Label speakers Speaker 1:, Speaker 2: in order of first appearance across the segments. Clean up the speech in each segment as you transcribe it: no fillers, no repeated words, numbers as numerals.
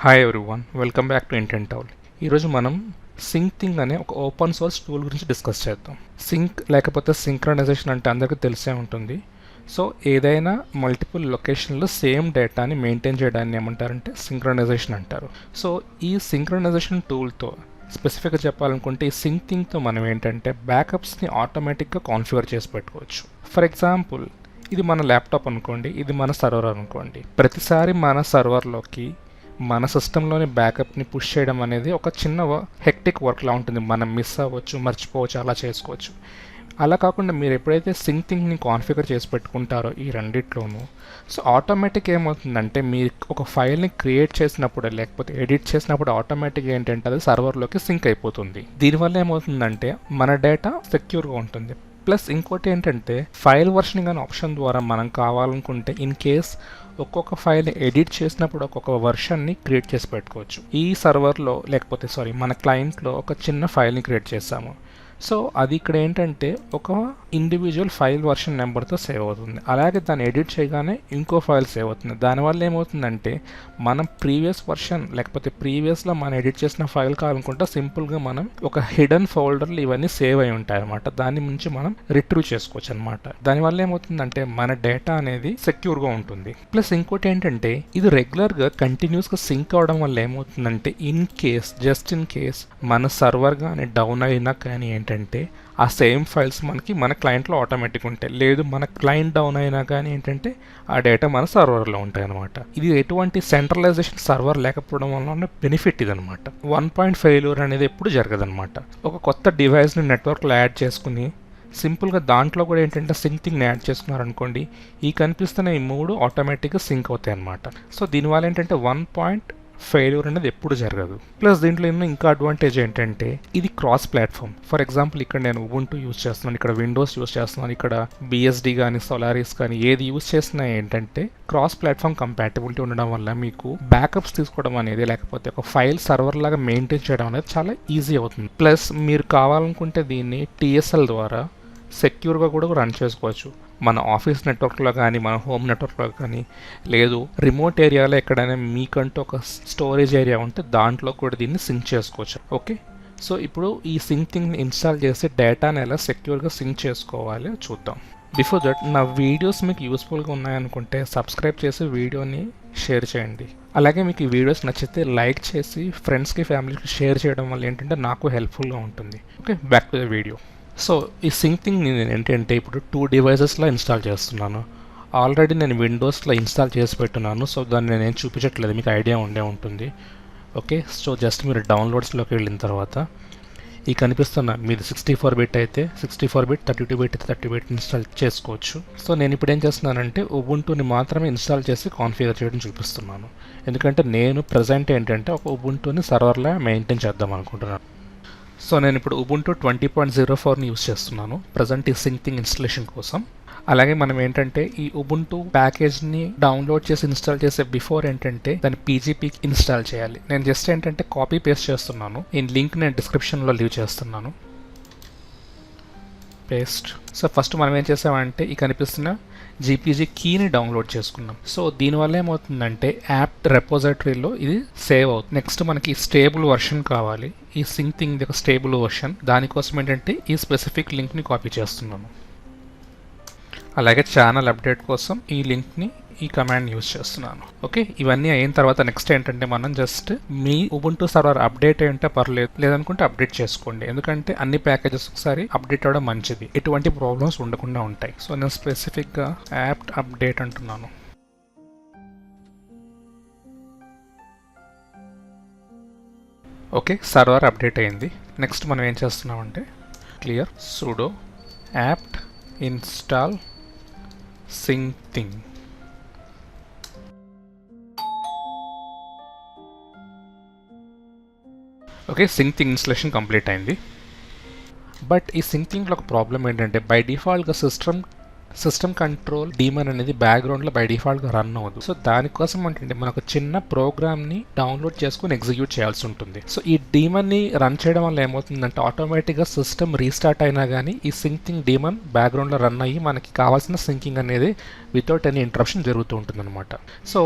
Speaker 1: Hi everyone, welcome back to intentowl. ఈరోజు మనం సింక్థింగ్ అనే ఒక ఓపెన్ సోర్స్ టూల్ గురించి డిస్కస్ చేద్దాం. సింక్ లేకపోతే సింక్రనైజేషన్ అంటే అందరికీ తెలిసే ఉంటుంది. సో ఏదైనా మల్టిపుల్ లొకేషన్లో సేమ్ డేటాని మెయింటైన్ చేయడాన్ని ఏమంటారంటే సింక్రనైజేషన్ అంటారు. సో ఈ సింక్రనైజేషన్ టూల్తో స్పెసిఫిక్గా చెప్పాలనుకుంటే ఈ సింక్థింగ్తో మనం ఏంటంటే బ్యాకప్స్ని ఆటోమేటిక్గా కాన్ఫిగర్ చేసి పెట్టుకోవచ్చు. ఫర్ ఎగ్జాంపుల్, ఇది మన ల్యాప్టాప్ అనుకోండి, ఇది మన సర్వర్ అనుకోండి. ప్రతిసారి మన సర్వర్లోకి మన సిస్టంలోని బ్యాకప్ని పుష్ చేయడం అనేది ఒక చిన్న హెక్టిక్ వర్క్లా ఉంటుంది. మనం మిస్ అవ్వచ్చు, మర్చిపోవచ్చు, అలా చేసుకోవచ్చు. అలా కాకుండా మీరు ఎప్పుడైతే సింక్థింగ్ని కాన్ఫిగర్ చేసి పెట్టుకుంటారో ఈ రెండిట్లోనూ, సో ఆటోమేటిక్ ఏమవుతుందంటే మీరు ఒక ఫైల్ని క్రియేట్ చేసినప్పుడు లేకపోతే ఎడిట్ చేసినప్పుడు ఆటోమేటిక్గా ఏంటంటే అది సర్వర్లోకి సింక్ అయిపోతుంది. దీనివల్ల ఏమవుతుందంటే మన డేటా సెక్యూర్గా ఉంటుంది. ప్లస్ ఇంకోటి ఏంటంటే ఫైల్ వర్షనింగ్ అనే ఆప్షన్ ద్వారా మనం కావాలనుకుంటే ఇన్ కేస్ ఒక్కొక్క ఫైల్ని ఎడిట్ చేసినప్పుడు ఒక్కొక్క వర్షన్ని క్రియేట్ చేసి పెట్టుకోవచ్చు. ఈ సర్వర్లో లేకపోతే మన క్లయింట్లో ఒక చిన్న ఫైల్ని క్రియేట్ చేసాము. సో అది ఇక్కడ ఏంటంటే ఒక ఇండివిజువల్ ఫైల్ వర్షన్ నెంబర్తో సేవ్ అవుతుంది. అలాగే దాన్ని ఎడిట్ చేయగానే ఇంకో ఫైల్ సేవ్ అవుతుంది. దానివల్ల ఏమవుతుందంటే మనం ప్రీవియస్ వర్షన్ లేకపోతే ప్రీవియస్లో మనం ఎడిట్ చేసిన ఫైల్ కావాలనుకుంటే సింపుల్గా మనం ఒక హిడెన్ ఫోల్డర్లు ఇవన్నీ సేవ్ అయి ఉంటాయి అనమాట. దాని నుంచి మనం రిట్రీవ్ చేసుకోవచ్చు అనమాట. దానివల్ల ఏమవుతుందంటే మన డేటా అనేది సెక్యూర్గా ఉంటుంది. ప్లస్ ఇంకోటి ఏంటంటే ఇది రెగ్యులర్గా కంటిన్యూస్గా సింక్ అవడం వల్ల ఏమవుతుందంటే జస్ట్ ఇన్ కేస్ మన సర్వర్ కానీ డౌన్ అయినా కానీ ఏంటంటే ఆ సేమ్ ఫైల్స్ మనకి మన క్లయింట్లో ఆటోమేటిక్ ఉంటాయి. లేదు మన క్లయింట్ డౌన్ అయినా కానీ ఏంటంటే ఆ డేటా మన సర్వర్లో ఉంటాయి అనమాట. ఇది ఎటువంటి సెంట్రలైజేషన్ సర్వర్ లేకపోవడం వల్ల బెనిఫిట్ ఇది అనమాట. 1 ఫెయిల్యూర్ అనేది ఎప్పుడు జరగదనమాట. ఒక కొత్త డివైస్ని నెట్వర్క్లో యాడ్ చేసుకుని సింపుల్గా దాంట్లో కూడా ఏంటంటే సింక్థింగ్ని యాడ్ చేసుకున్నారనుకోండి, ఈ కనిపిస్తున్న ఈ మూడు ఆటోమేటిక్గా సింక్ అవుతాయి అనమాట. సో దీనివల్ల ఏంటంటే ఫెయిల్యూర్ అనేది ఎప్పుడు జరగదు. ప్లస్ దీంట్లో ఇంకా అడ్వాంటేజ్ ఏంటంటే ఇది క్రాస్ ప్లాట్ఫామ్. ఫర్ ఎగ్జాంపుల్ ఇక్కడ నేను ఉబుంటూ యూస్ చేస్తున్నాను, ఇక్కడ విండోస్ యూస్ చేస్తున్నాను, ఇక్కడ బిఎస్డి కానీ సోలారిస్ కానీ ఏది యూస్ చేసినా ఏంటంటే క్రాస్ ప్లాట్ఫామ్ కంపాటబిలిటీ ఉండడం వల్ల మీకు బ్యాకప్స్ తీసుకోవడం అనేది లేకపోతే ఒక ఫైల్ సర్వర్ లాగా మెయింటైన్ చేయడం అనేది చాలా ఈజీ అవుతుంది. ప్లస్ మీరు కావాలనుకుంటే దీన్ని టీఎస్ఎల్ ద్వారా సెక్యూర్గా కూడా రన్ చేసుకోవచ్చు. మన ఆఫీస్ నెట్వర్క్లో కానీ మన హోమ్ నెట్వర్క్లో కానీ, లేదు రిమోట్ ఏరియాలో ఎక్కడైనా మీకంటూ ఒక స్టోరేజ్ ఏరియా ఉంటే దాంట్లో కూడా దీన్ని సింక్ చేసుకోవచ్చు. ఓకే, సో ఇప్పుడు ఈ సింక్థింగ్ని ఇన్స్టాల్ చేసి డేటాని ఎలా సెక్యూర్గా సింక్ చేసుకోవాలి చూద్దాం. బిఫోర్ దట్ నా వీడియోస్ మీకు యూస్ఫుల్గా ఉన్నాయనుకుంటే సబ్స్క్రైబ్ చేసి వీడియోని షేర్ చేయండి. అలాగే మీకు ఈ వీడియోస్ నచ్చితే లైక్ చేసి ఫ్రెండ్స్కి ఫ్యామిలీకి షేర్ చేయడం వల్ల ఏంటంటే నాకు హెల్ప్ఫుల్గా ఉంటుంది. Okay, back to the video. So ఈ సింక్థింగ్ నేను ఏంటంటే ఇప్పుడు 2 డివైజెస్లో ఇన్స్టాల్ చేస్తున్నాను. ఆల్రెడీ నేను విండోస్లో ఇన్స్టాల్ చేసి పెట్టున్నాను. సో దాన్ని నేను చూపించట్లేదు, మీకు ఐడియా ఉండే ఉంటుంది. ఓకే, సో జస్ట్ మీరు డౌన్లోడ్స్లోకి వెళ్ళిన తర్వాత ఈ కనిపిస్తున్న మీది 64 బిట్ అయితే 64 బిట్, 32 బిట్ అయితే 30 బిట్ ఇన్స్టాల్ చేసుకోవచ్చు. సో నేను ఇప్పుడు ఏం చేస్తున్నానంటే ఉబుంటూని మాత్రమే ఇన్స్టాల్ చేసి కాన్ఫిగర్ చేయడం చూపిస్తున్నాను. ఎందుకంటే నేను ప్రజెంట్ ఏంటంటే ఒక ఉబుంటూని సర్వర్లా మెయింటైన్ చేద్దాం అనుకుంటున్నాను. సో నేను ఇప్పుడు ఉబుంటూ 20.04ని యూస్ చేస్తున్నాను ప్రజెంట్ ఈ సింక్థింగ్ ఇన్స్టలేషన్ కోసం. అలాగే మనం ఏంటంటే ఈ ఉబుంటూ ప్యాకేజ్ని డౌన్లోడ్ చేసి ఇన్స్టాల్ చేసే బిఫోర్ ఏంటంటే దాన్ని పీజీపీ ఇన్స్టాల్ చేయాలి. నేను జస్ట్ ఏంటంటే కాపీ పేస్ట్ చేస్తున్నాను. ఈ లింక్ నేను డిస్క్రిప్షన్లో లీవ్ చేస్తున్నాను. పేస్ట్. సో ఫస్ట్ మనం ఏం చేసామంటే ఈ కనిపిస్తున్న జీపీజీ కీని డౌన్లోడ్ చేసుకున్నాం. సో దీనివల్ల ఏమవుతుందంటే యాప్ రెపోజిటరీలో ఇది సేవ్ అవుతుంది. నెక్స్ట్ మనకి స్టేబుల్ వర్షన్ కావాలి, ఈ సింక్థింగ్ ఒక స్టేబుల్ వర్షన్. దానికోసం ఏంటంటే ఈ స్పెసిఫిక్ లింక్ని కాపీ చేస్తున్నాను. అలాగే ఛానల్ అప్డేట్ కోసం ఈ లింక్ని ఈ కమాండ్ యూజ్ చేస్తున్నాను. ఓకే, ఇవన్నీ అయిన తర్వాత నెక్స్ట్ ఏంటంటే మనం జస్ట్ మీ ఉబుంటూ సర్వర్ అప్డేట్ అయ్యింటే పర్లేదు, లేదనుకుంటే అప్డేట్ చేసుకోండి. ఎందుకంటే అన్ని ప్యాకేజెస్ ఒకసారి అప్డేట్ అవ్వడం మంచిది, ఎటువంటి ప్రాబ్లమ్స్ ఉండకుండా ఉంటాయి. సో నేను స్పెసిఫిక్గా యాప్ అప్డేట్ అంటున్నాను. ఓకే, సర్వర్ అప్డేట్ అయింది. నెక్స్ట్ మనం ఏం చేస్తున్నామంటే clear sudo apt install syncthing. Okay, Syncthing installation complete అయింది. బట్ ఈ సింక్థింగ్లో ఒక ప్రాబ్లం ఏంటంటే బై డిఫాల్ట్గా సిస్టమ్ సిస్టమ్ కంట్రోల్ డీమన్ అనేది బ్యాక్గ్రౌండ్లో బై డిఫాల్ట్గా రన్ అవ్వదు. సో దానికోసం ఏంటంటే మనకు చిన్న ప్రోగ్రామ్ని డౌన్లోడ్ చేసుకుని ఎగ్జిక్యూట్ చేయాల్సి ఉంటుంది. సో ఈ డీమన్ని రన్ చేయడం వల్ల ఏమవుతుందంటే ఆటోమేటిక్గా సిస్టమ్ రీస్టార్ట్ అయినా కానీ ఈ సింకింగ్ డీమన్ బ్యాక్గ్రౌండ్లో రన్ అయ్యి మనకి కావాల్సిన సింకింగ్ అనేది వితౌట్ ఎనీ ఇంటరప్షన్ జరుగుతూ ఉంటుంది అనమాట. సో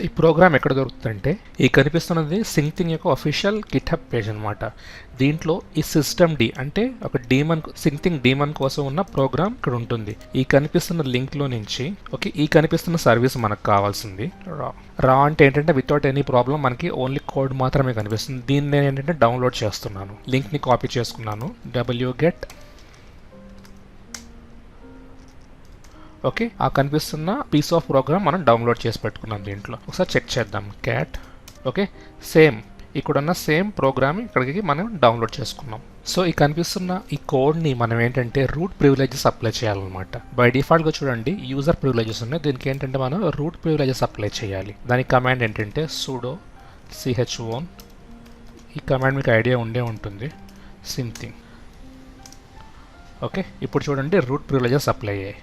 Speaker 1: ఈ ప్రోగ్రామ్ ఎక్కడ దొరుకుతుందంటే ఈ కనిపిస్తున్నది సింక్థింగ్ యొక్క అఫీషియల్ గిట్హబ్ పేజ్ అనమాట. దీంట్లో ఈ సిస్టమ్ డి అంటే ఒక డీమన్ సింక్థింగ్ డీమన్ కోసం ఉన్న ప్రోగ్రామ్ ఇక్కడ ఉంటుంది. ఈ కనిపిస్తున్న లింక్లో నుంచి ఈ కనిపిస్తున్న సర్వీస్ మనకు కావాల్సింది రా అంటే ఏంటంటే వితౌట్ ఎనీ ప్రాబ్లం మనకి ఓన్లీ కోడ్ మాత్రమే కనిపిస్తుంది. దీన్ని నేను ఏంటంటే డౌన్లోడ్ చేస్తున్నాను. లింక్ని కాపీ చేసుకున్నాను. wget ఆ కనిపిస్తున్న పీస్ ఆఫ్ ప్రోగ్రామ్ మనం డౌన్లోడ్ చేసి పెట్టుకున్నాం. దీంట్లో ఒకసారి చెక్ చేద్దాం. క్యాట్ సేమ్ ఇక్కడున్న సేమ్ ప్రోగ్రామ్ ఇక్కడికి మనం డౌన్లోడ్ చేసుకున్నాం. సో ఈ కనిపిస్తున్న ఈ కోడ్ని మనం ఏంటంటే రూట్ ప్రివిలేజెస్ అప్లై చేయాలన్నమాట. బై డిఫాల్ట్గా చూడండి యూజర్ ప్రివిలేజెస్ ఉన్నాయి. దీనికి ఏంటంటే మనం రూట్ ప్రివిలేజెస్ అప్లై చేయాలి. దానికి కమాండ్ ఏంటంటే sudo chown. ఈ కమాండ్ మీకు ఐడియా ఉండే ఉంటుంది. Syncthing. ఇప్పుడు చూడండి రూట్ ప్రివిలేజెస్ అప్లై అయ్యాయి.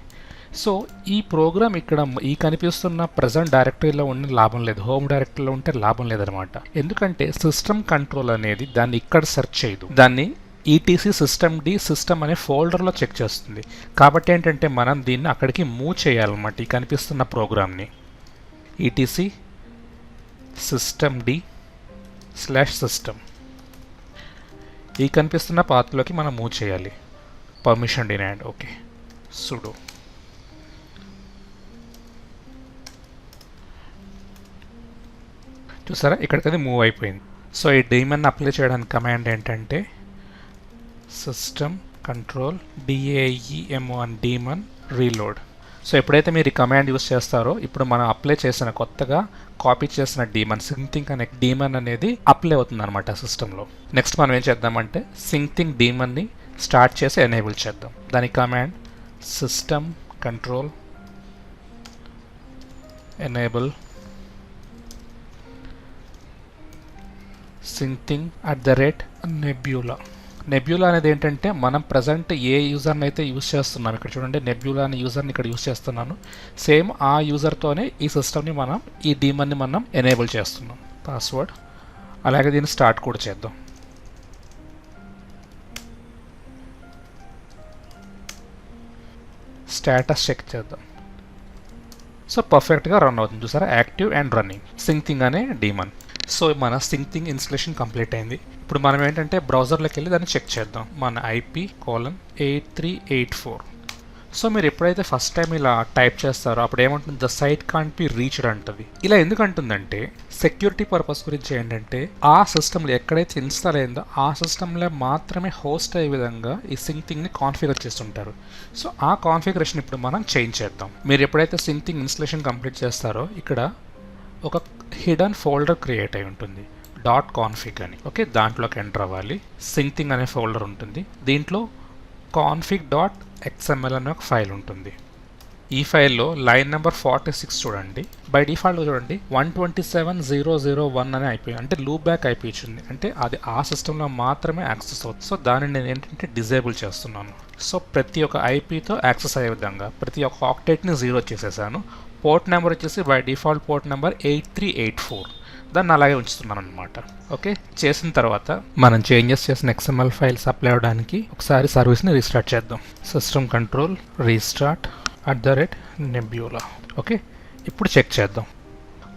Speaker 1: సో ఈ ప్రోగ్రామ్ ఇక్కడ ఈ కనిపిస్తున్న ప్రజెంట్ డైరెక్టరీలో ఉన్న లాభం లేదు, హోమ్ డైరెక్టరీలో ఉంటే లాభం లేదనమాట. ఎందుకంటే సిస్టమ్ కంట్రోల్ అనేది దాన్ని ఇక్కడ సెర్చ్ చేయదు, దాన్ని ఈటీసీ సిస్టమ్ డి సిస్టమ్ అనే ఫోల్డర్లో చెక్ చేస్తుంది. కాబట్టి ఏంటంటే మనం దీన్ని అక్కడికి మూవ్ చేయాలన్నమాట. ఈ కనిపిస్తున్న ప్రోగ్రామ్ని ఈటీసీ సిస్టమ్ డి /system ఈ కనిపిస్తున్న పాత్లోకి మనం మూవ్ చేయాలి. Permission denied. sudo చూసారా ఇక్కడికి అది మూవ్ అయిపోయింది. సో ఈ డీమన్ అప్లై చేయడానికి కమాండ్ ఏంటంటే system control DAEMON reload. So ఎప్పుడైతే మీరు ఈ కమాండ్ యూస్ చేస్తారో ఇప్పుడు మనం అప్లై చేసిన కొత్తగా కాపీ చేసిన డీమన్ సింక్థింగ్ అనే డీమన్ అనేది అప్లై అవుతుంది అనమాట సిస్టంలో. నెక్స్ట్ మనం ఏం చేద్దామంటే సింక్థింగ్ డీమన్ని స్టార్ట్ చేసి ఎనేబుల్ చేద్దాం. దాని command system control enable Syncthing @nebula. Nebula అనేది ఏంటంటే మనం ప్రజెంట్ ఏ యూజర్ని అయితే యూజ్ చేస్తున్నాం, ఇక్కడ చూడండి నెబ్యులా అనే యూజర్ని ఇక్కడ యూజ్ చేస్తున్నాను. సేమ్ ఆ యూజర్తోనే ఈ సిస్టమ్ని మనం ఈ డీమన్ని మనం ఎనేబుల్ చేస్తున్నాం. పాస్వర్డ్ అలాగే దీన్ని స్టార్ట్ కూడా చేద్దాం. స్టేటస్ చెక్ చేద్దాం. సో పర్ఫెక్ట్గా రన్ అవుతుంది చూసారా, యాక్టివ్ అండ్ రన్నింగ్ సింక్థింగ్ అనే డీమన్. సో మన సింక్థింగ్ ఇన్స్టలేషన్ కంప్లీట్ అయింది. ఇప్పుడు మనం ఏంటంటే బ్రౌజర్లోకి వెళ్ళి దాన్ని చెక్ చేద్దాం. మన IP:8384. సో మీరు ఎప్పుడైతే ఫస్ట్ టైం ఇలా టైప్ చేస్తారో అప్పుడు ఏమంటుంది, the site can't be reached అంటుంది. ఇలా ఎందుకు అంటుందంటే సెక్యూరిటీ పర్పస్ గురించి ఏంటంటే ఆ సిస్టమ్లో ఎక్కడైతే ఇన్స్టాల్ అయిందో ఆ సిస్టంలో మాత్రమే హోస్ట్ అయ్యే విధంగా ఈ సింక్థింగ్ని కాన్ఫిగర్ చేస్తుంటారు. సో ఆ కాన్ఫిగరేషన్ ఇప్పుడు మనం చేంజ్ చేద్దాం. మీరు ఎప్పుడైతే సింక్థింగ్ ఇన్స్టలేషన్ కంప్లీట్ చేస్తారో ఇక్కడ ఒక హిడెన్ ఫోల్డర్ క్రియేట్ అయి ఉంటుంది .config అని. దాంట్లోకి ఎంటర్ అవ్వాలి. సింక్థింగ్ అనే ఫోల్డర్ ఉంటుంది. దీంట్లో config.xml అనే ఒక ఫైల్ ఉంటుంది. ఈ ఫైల్లో లైన్ నెంబర్ 46 చూడండి. బై డిఫాల్ట్గా చూడండి 127.0.0.1 అని అయిపోయింది, అంటే లూప్ బ్యాక్ అయిపోయింది, అంటే అది ఆ సిస్టంలో మాత్రమే యాక్సెస్ అవుతుంది. సో దాన్ని నేను ఏంటంటే డిజేబుల్ చేస్తున్నాను. సో ప్రతి ఒక్క ఐపీతో యాక్సెస్ అయ్యే విధంగా ప్రతి ఒక్క ఆక్టేట్ని 0 చేసేసాను. పోర్ట్ నెంబర్ వచ్చేసి బై డిఫాల్ట్ పోర్ట్ నెంబర్ 8384, దాన్ని అలాగే ఉంచుతున్నాను అనమాట. చేసిన తర్వాత మనం చేంజెస్ చేసిన XML ఫైల్స్ అప్లై అవ్వడానికి ఒకసారి సర్వీస్ని రీస్టార్ట్ చేద్దాం. System control restart @nebula. ఇప్పుడు చెక్ చేద్దాం.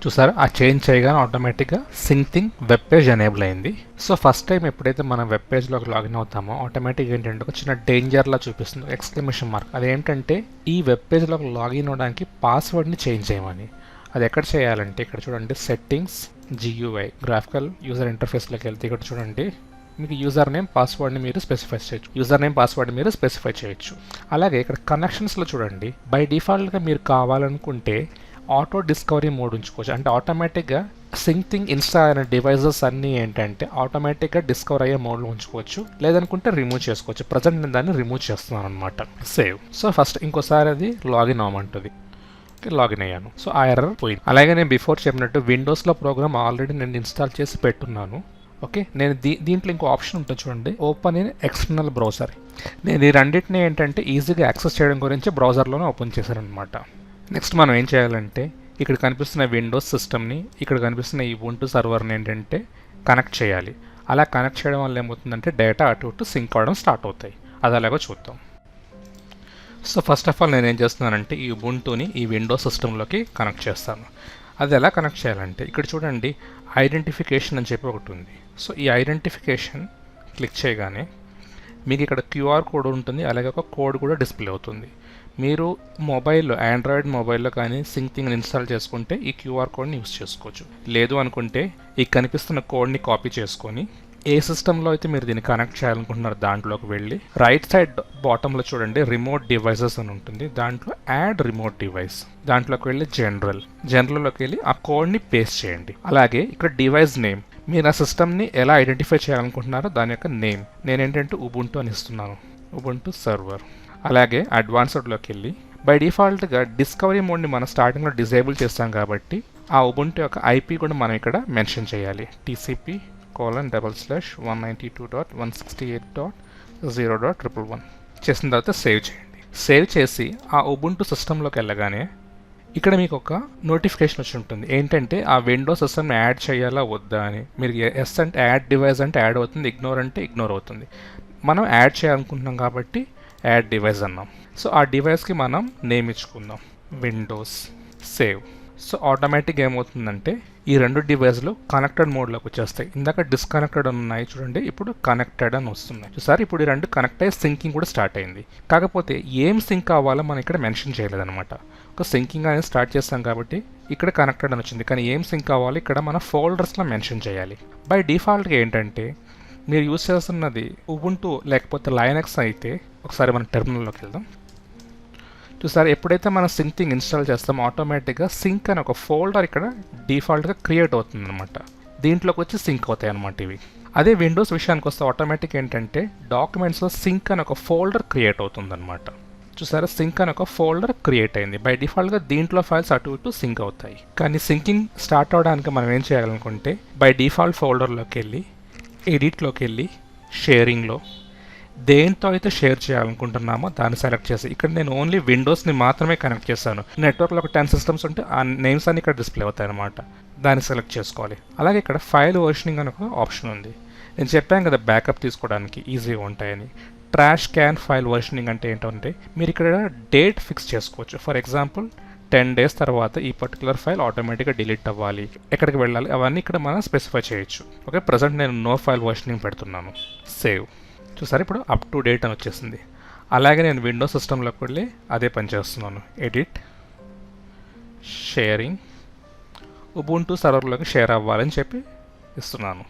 Speaker 1: చూసారా ఆ చేంజ్ చేయగానే ఆటోమేటిక్గా సింక్థింగ్ వెబ్ పేజ్ ఎనేబుల్ అయింది. సో ఫస్ట్ టైం ఎప్పుడైతే మనం వెబ్ పేజ్లోకి లాగిన్ అవుతామో ఆటోమేటిక్గా ఏంటంటే ఒక చిన్న డేంజర్లా చూపిస్తుంది ఎక్స్క్లమేషన్ మార్క్. అదేంటంటే ఈ వెబ్ పేజ్లోకి లాగిన్ అవ్వడానికి పాస్వర్డ్ని చేంజ్ చేయమని. అది ఎక్కడ చేయాలంటే ఇక్కడ చూడండి సెట్టింగ్స్ GUI గ్రాఫికల్ యూజర్ ఇంటర్ఫేస్లోకి వెళ్తే ఇక్కడ చూడండి మీకు యూజర్ నేమ్ పాస్వర్డ్ని మీరు స్పెసిఫై చేయొచ్చు. అలాగే ఇక్కడ కనెక్షన్స్లో చూడండి బై డిఫాల్ట్గా మీరు కావాలనుకుంటే ఆటో డిస్కవరీ మోడ్ ఉంచుకోవచ్చు. అంటే ఆటోమేటిక్గా సింక్థింగ్ ఇన్స్టాల్ అయిన డివైజెస్ అన్నీ ఏంటంటే ఆటోమేటిక్గా డిస్కవర్ అయ్యే మోడ్లో ఉంచుకోవచ్చు, లేదనుకుంటే రిమూవ్ చేసుకోవచ్చు. ప్రజెంట్ నేను దాన్ని రిమూవ్ చేస్తున్నాను అనమాట. సేవ్. సో ఫస్ట్ ఇంకోసారి అది లాగిన్ అవ్వమంటుంది. లాగిన్ అయ్యాను. సో ఆ ఎర్రర్ పోయింది. అలాగే నేను బిఫోర్ చెప్పినట్టు విండోస్లో ప్రోగ్రామ్ ఆల్రెడీ నేను ఇన్స్టాల్ చేసి పెట్టున్నాను. ఓకే, నేను దీంట్లో ఇంకో ఆప్షన్ ఉంటుంది చూడండి, ఓపెన్ ఇన్ ఎక్స్టర్నల్ బ్రౌజర్. నేను ఈ రెండింటిని ఏంటంటే ఈజీగా యాక్సెస్ చేయడం గురించి బ్రౌజర్లోనే ఓపెన్ చేశాను అనమాట. నెక్స్ట్ మనం ఏం చేయాలంటే ఇక్కడ కనిపిస్తున్న విండోస్ సిస్టమ్ని, ఇక్కడ కనిపిస్తున్న ఈ ubuntu సర్వర్ని ఏంటంటే కనెక్ట్ చేయాలి. అలా కనెక్ట్ చేయడం వల్ల ఏమవుతుందంటే డేటా అటు ఇటు సింక్ అవ్వడం స్టార్ట్ అవుతాయి. అది అలాగో చూద్దాం. సో ఫస్ట్ ఆఫ్ ఆల్ నేను ఏం చేస్తున్నానంటే ఈ ubuntuని ఈ విండోస్ సిస్టంలోకి కనెక్ట్ చేస్తాను. అది ఎలా కనెక్ట్ చేయాలంటే ఇక్కడ చూడండి, ఐడెంటిఫికేషన్ అని చెప్పి ఒకటి ఉంది. సో ఈ ఐడెంటిఫికేషన్ క్లిక్ చేయగానే మీకు ఇక్కడ QR కోడ్ ఉంటుంది, అలాగే ఒక కోడ్ కూడా డిస్ప్లే అవుతుంది. మీరు మొబైల్లో, ఆండ్రాయిడ్ మొబైల్లో కానీ సింక్థింగ్ ఇన్స్టాల్ చేసుకుంటే ఈ QR కోడ్ని యూస్ చేసుకోవచ్చు. లేదు అనుకుంటే ఈ కనిపిస్తున్న కోడ్ని కాపీ చేసుకొని ఏ సిస్టంలో అయితే మీరు దీన్ని కనెక్ట్ చేయాలనుకుంటున్నారో దాంట్లోకి వెళ్ళి రైట్ సైడ్ బాటంలో చూడండి రిమోట్ డివైసెస్ అని ఉంటుంది, దాంట్లో యాడ్ రిమోట్ డివైస్, దాంట్లోకి వెళ్ళి జనరల్లోకి వెళ్ళి ఆ కోడ్ని పేస్ట్ చేయండి. అలాగే ఇక్కడ డివైస్ నేమ్, మీరు ఆ సిస్టమ్ని ఎలా ఐడెంటిఫై చేయాలనుకుంటున్నారో దాని యొక్క నేమ్, నేనేంటంటే ubuntu అని ఇస్తున్నాను, ubuntu సర్వర్. అలాగే అడ్వాన్స్డ్లోకి వెళ్ళి బై డిఫాల్ట్గా డిస్కవరీ మోడ్ని మనం స్టార్టింగ్లో డిజేబుల్ చేస్తాం కాబట్టి ఆ ubuntu యొక్క IP కూడా మనం ఇక్కడ మెన్షన్ చేయాలి, TCP:/192.168.0.11 చేసిన తర్వాత సేవ్ చేయండి. సేవ్ చేసి ఆ ubuntu సిస్టంలోకి వెళ్ళగానే ఇక్కడ మీకు ఒక నోటిఫికేషన్ వచ్చి ఉంటుంది, ఏంటంటే ఆ విండోస్ సిస్టమ్ని యాడ్ చేయాలా వద్దా అని. మీరు ఎస్ అంటే యాడ్ డివైస్ అంటే యాడ్ అవుతుంది, ఇగ్నోర్ అంటే ఇగ్నోర్ అవుతుంది. మనం యాడ్ చేయాలనుకుంటున్నాం కాబట్టి యాడ్ డివైస్ అన్నాం. సో ఆ డివైస్కి మనం నేమ్ ఇచ్చుకుందాం, విండోస్, సేవ్. సో ఆటోమేటిక్గా ఏమవుతుందంటే ఈ రెండు డివైస్లు కనెక్టెడ్ మోడ్లోకి వచ్చేస్తాయి. ఇందాక డిస్కనెక్టెడ్ ఉన్నాయి చూడండి, ఇప్పుడు కనెక్టెడ్ అని వస్తున్నాయి. చూసారు, ఇప్పుడు ఈ రెండు కనెక్ట్ అయ్యి సింకింగ్ కూడా స్టార్ట్ అయింది. కాకపోతే ఏం సింక్ అవ్వాలో మనం ఇక్కడ మెన్షన్ చేయలేదన్నమాట. ఒక సింకింగ్ అనేది స్టార్ట్ చేస్తాం కాబట్టి ఇక్కడ కనెక్టెడ్ అని వచ్చింది, కానీ ఏం సింక్ అవ్వాలి ఇక్కడ మన ఫోల్డర్స్లో మెన్షన్ చేయాలి. బై డిఫాల్ట్గా ఏంటంటే మీరు యూస్ చేస్తున్నది ubuntu లేకపోతే లైనక్స్ అయితే, ఒకసారి మన టెర్మినల్లోకి వెళ్దాం. చూసారు, ఎప్పుడైతే మనం సింక్థింగ్ ఇన్స్టాల్ చేస్తామో ఆటోమేటిక్గా సింక్ అని ఒక ఫోల్డర్ ఇక్కడ డిఫాల్ట్గా క్రియేట్ అవుతుంది అనమాట. దీంట్లోకి వచ్చి సింక్ అవుతాయి అనమాట ఇవి. అదే విండోస్ విషయానికి వస్తే ఆటోమేటిక్ ఏంటంటే డాక్యుమెంట్స్లో సింక్ అని ఒక ఫోల్డర్ క్రియేట్ అవుతుంది అనమాట. చూసారా, సింక్ అని ఒక ఫోల్డర్ క్రియేట్ అయింది. బై డిఫాల్ట్గా దీంట్లో ఫైల్స్ అటు ఇటు సింక్ అవుతాయి. కానీ సింకింగ్ స్టార్ట్ అవడానికి మనం ఏం చేయాలనుకుంటే బై డిఫాల్ట్ ఫోల్డర్లోకి వెళ్ళి ఎడిట్లోకి వెళ్ళి షేరింగ్లో దేంతో అయితే షేర్ చేయాలనుకుంటున్నామో దాన్ని సెలెక్ట్ చేసి, ఇక్కడ నేను ఓన్లీ విండోస్ని మాత్రమే కనెక్ట్ చేశాను. నెట్వర్క్లో ఒక 10 సిస్టమ్స్ ఉంటే ఆ నేమ్స్ అన్ని ఇక్కడ డిస్ప్లే అవుతాయి అనమాట, దాన్ని సెలెక్ట్ చేసుకోవాలి. అలాగే ఇక్కడ ఫైల్ వర్షనింగ్ అని ఒక ఆప్షన్ ఉంది. నేను చెప్పాను కదా బ్యాకప్ తీసుకోవడానికి ఈజీగా ఉంటాయని. ట్రాష్ క్యాన్ ఫైల్ వర్షనింగ్ అంటే ఏంటంటే మీరు ఇక్కడ డేట్ ఫిక్స్ చేసుకోవచ్చు. ఫర్ ఎగ్జాంపుల్ 10 days తర్వాత ఈ పర్టికులర్ ఫైల్ ఆటోమేటిక్గా డిలీట్ అవ్వాలి, ఎక్కడికి వెళ్ళాలి అవన్నీ ఇక్కడ మనం స్పెసిఫై చేయొచ్చు. ఓకే, ప్రజెంట్ నేను నో ఫైల్ వర్షనింగ్ పెడుతున్నాను, సేవ్. చూసారు, ఇప్పుడు అప్ టు డేట్ అని వచ్చేసింది. అలాగే నేను విండోస్ సిస్టంలోకి వెళ్ళి అదే పని చేస్తున్నాను, ఎడిట్, షేరింగ్, ubuntu సర్వర్లోకి షేర్ అవ్వాలని చెప్పి ఇస్తున్నాను,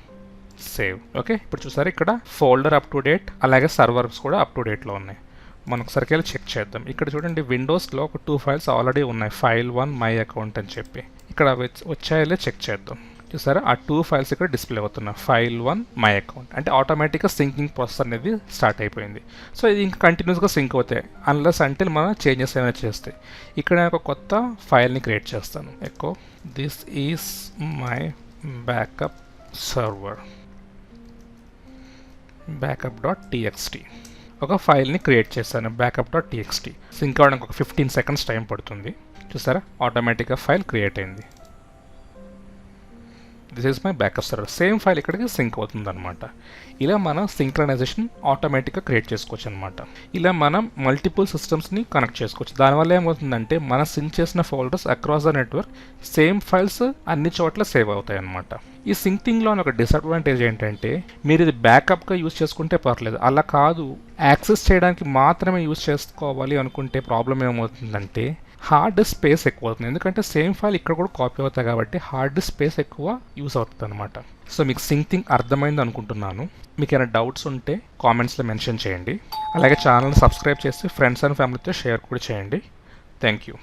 Speaker 1: సేవ్. ఓకే, ఇప్పుడు చూసారు ఇక్కడ ఫోల్డర్ అప్ టు డేట్, అలాగే సర్వర్స్ కూడా అప్ టు డేట్లో ఉన్నాయి. మనం ఒకసారికి వెళ్ళి చెక్ చేద్దాం. ఇక్కడ చూడండి విండోస్లో ఒక 2 ఫైల్స్ ఆల్రెడీ ఉన్నాయి, file1 మై అకౌంట్ అని చెప్పి. ఇక్కడ వచ్చాయో చెక్ చేద్దాం. చూసారా, ఆ 2 ఫైల్స్ ఇక్కడ డిస్ప్లే అవుతున్నాయి, file1 మై అకౌంట్. అంటే ఆటోమేటిక్గా సింకింగ్ ప్రాసెస్ అనేది స్టార్ట్ అయిపోయింది. సో ఇది ఇంకా కంటిన్యూస్గా సింక్ అవుతాయి అన్లెస్ అంటే మనం చేంజెస్ ఏమైనా చేస్తే. ఇక్కడ నేను ఒక కొత్త ఫైల్ని క్రియేట్ చేస్తాను, echo this is my backup server backup.txt. ఒక ఫైల్ని క్రియేట్ చేశాను, backup.txt. సింక్ అవ్వడానికి ఒక 15 seconds టైం పడుతుంది. చూసారా, ఆటోమేటిక్గా ఫైల్ క్రియేట్ అయింది. This is my backup server. Same file ఇక్కడికి సింక్ అవుతుంది అనమాట. ఇలా మనం సింక్రనైజేషన్ ఆటోమేటిక్గా క్రియేట్ చేసుకోవచ్చు అనమాట. ఇలా మనం మల్టిపుల్ సిస్టమ్స్ని కనెక్ట్ చేసుకోవచ్చు. దానివల్ల ఏమవుతుందంటే మనం సింక్ చేసిన folders across the network same files అన్ని చోట్ల సేవ్ అవుతాయి అనమాట. ఈ సింక్థింగ్లో ఒక డిసడ్వాంటేజ్ ఏంటంటే మీరు ఇది బ్యాకప్గా యూజ్ చేసుకుంటే పర్లేదు, అలా కాదు యాక్సెస్ చేయడానికి మాత్రమే యూజ్ చేసుకోవాలి అనుకుంటే ప్రాబ్లం ఏమవుతుందంటే హార్డ్ స్పేస్ ఎక్కువ అవుతుంది. ఎందుకంటే సేమ్ ఫైల్ ఇక్కడ కూడా కాపీ అవుతాయి కాబట్టి హార్డ్ స్పేస్ ఎక్కువ యూస్ అవుతుంది అనమాట. సో మీకు సింక్థింగ్ అర్థమైంది అనుకుంటున్నాను. మీకు ఏమైనా డౌట్స్ ఉంటే కామెంట్స్లో మెన్షన్ చేయండి. అలాగే ఛానల్ని సబ్స్క్రైబ్ చేసి ఫ్రెండ్స్ అండ్ ఫ్యామిలీతో షేర్ కూడా చేయండి. Thank you.